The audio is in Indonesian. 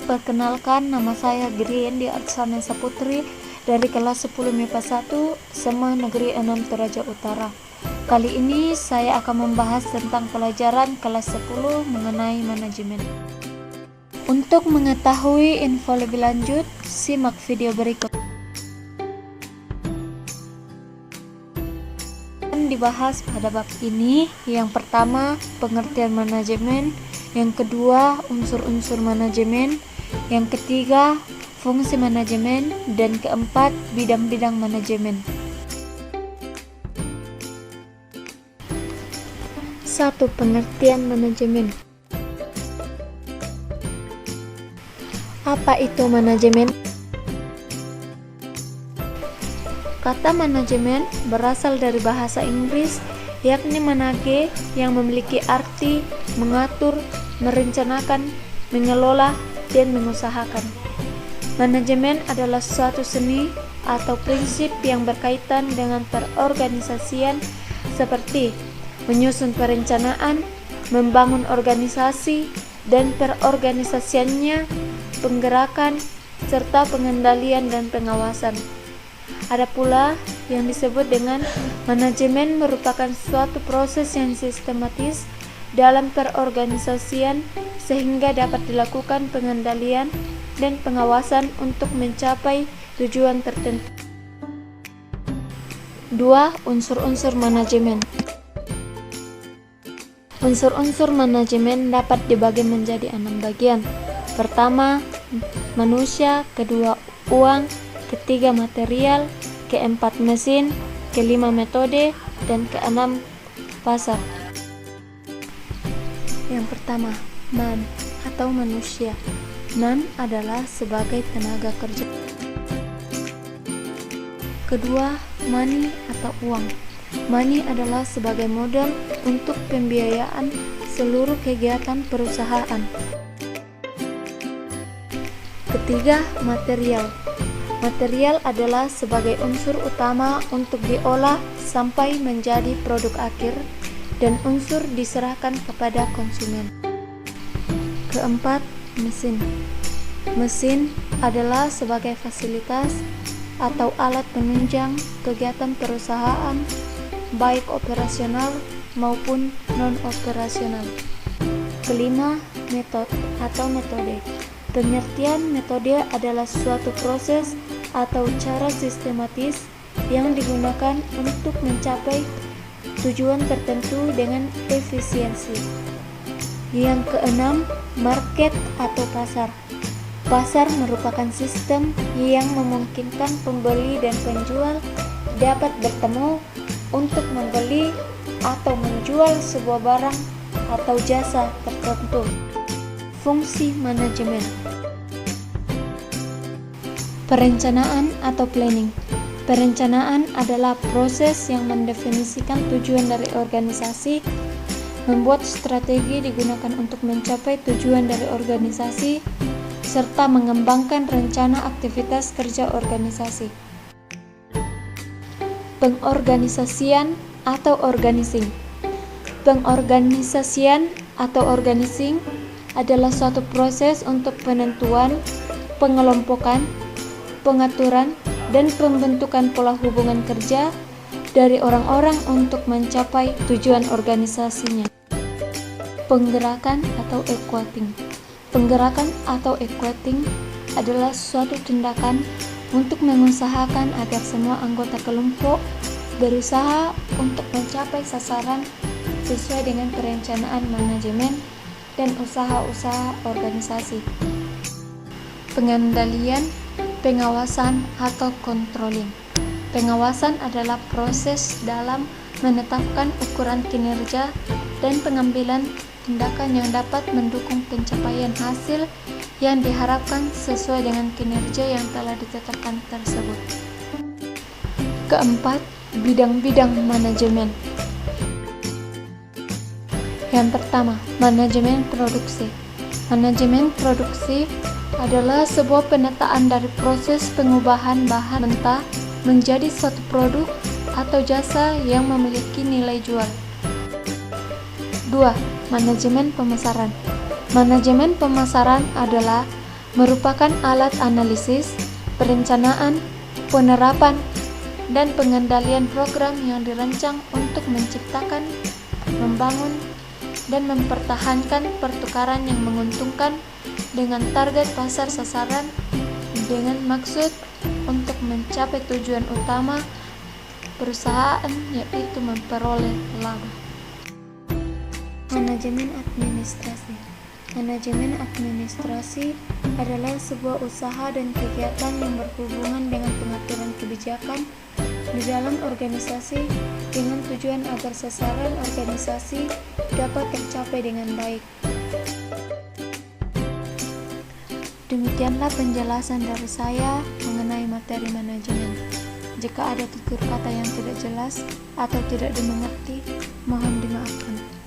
perkenalkan, nama saya Griendi Arsana Saputri dari kelas 10 MIPA 1 SMA Negeri 6 Toraja Utara. Kali ini saya akan membahas tentang pelajaran kelas 10 mengenai manajemen. Untuk mengetahui info lebih lanjut, simak video berikut. Dibahas pada bab ini, yang pertama pengertian manajemen, yang kedua unsur-unsur manajemen, yang ketiga fungsi manajemen, dan keempat bidang-bidang manajemen. 1. Pengertian manajemen. Apa itu manajemen? Kata manajemen berasal dari bahasa Inggris, yakni manage, yang memiliki arti mengatur, merencanakan, mengelola, dan mengusahakan. Manajemen adalah suatu seni atau prinsip yang berkaitan dengan perorganisasian seperti menyusun perencanaan, membangun organisasi, dan perorganisasiannya, penggerakan, serta pengendalian dan pengawasan. Ada pula yang disebut dengan manajemen merupakan suatu proses yang sistematis dalam perorganisasian sehingga dapat dilakukan pengendalian dan pengawasan untuk mencapai tujuan tertentu. 2. Unsur-unsur manajemen. Unsur-unsur manajemen dapat dibagi menjadi 6 bagian. Pertama, manusia, kedua, uang, ketiga, material, keempat, mesin, kelima, metode, dan keenam, pasar. Yang pertama, man atau manusia. Man adalah sebagai tenaga kerja. Kedua, money atau uang. Money adalah sebagai modal untuk pembiayaan seluruh kegiatan perusahaan. Ketiga, material. Material adalah sebagai unsur utama untuk diolah sampai menjadi produk akhir dan unsur diserahkan kepada konsumen. Keempat, mesin. Mesin adalah sebagai fasilitas atau alat penunjang kegiatan perusahaan, baik operasional maupun non-operasional. Kelima, metode atau metode. Pengertian metode adalah suatu proses atau cara sistematis yang digunakan untuk mencapai tujuan tertentu dengan efisiensi. Yang keenam, market atau pasar. Pasar merupakan sistem yang memungkinkan pembeli dan penjual dapat bertemu untuk membeli atau menjual sebuah barang atau jasa tertentu. Fungsi manajemen. Perencanaan atau planning. Perencanaan adalah proses yang mendefinisikan tujuan dari organisasi, membuat strategi digunakan untuk mencapai tujuan dari organisasi, serta mengembangkan rencana aktivitas kerja organisasi. Pengorganisasian atau organizing. Pengorganisasian atau organizing adalah suatu proses untuk penentuan, pengelompokan, pengaturan, dan pembentukan pola hubungan kerja dari orang-orang untuk mencapai tujuan organisasinya. Penggerakan atau equating. Penggerakan atau equating adalah suatu tindakan untuk mengusahakan agar semua anggota kelompok berusaha untuk mencapai sasaran sesuai dengan perencanaan manajemen dan usaha-usaha organisasi. Pengendalian, pengawasan atau controlling. Pengawasan adalah proses dalam menetapkan ukuran kinerja dan pengambilan tindakan yang dapat mendukung pencapaian hasil yang diharapkan sesuai dengan kinerja yang telah ditetapkan tersebut. Keempat, bidang-bidang manajemen. Yang pertama, manajemen produksi. Manajemen produksi adalah sebuah penataan dari proses pengubahan bahan mentah menjadi suatu produk atau jasa yang memiliki nilai jual. 2. Manajemen pemasaran. Manajemen pemasaran adalah merupakan alat analisis, perencanaan, penerapan, dan pengendalian program yang dirancang untuk menciptakan, membangun, dan mempertahankan pertukaran yang menguntungkan dengan target pasar sasaran dengan maksud untuk mencapai tujuan utama perusahaan, yaitu memperoleh laba. Manajemen administrasi. Manajemen administrasi adalah sebuah usaha dan kegiatan yang berhubungan dengan pengaturan kebijakan di dalam organisasi dengan tujuan agar sasaran organisasi dapat tercapai dengan baik. Demikianlah penjelasan dari saya mengenai materi manajemen. Jika ada tutur kata yang tidak jelas atau tidak dimengerti, mohon dimaafkan.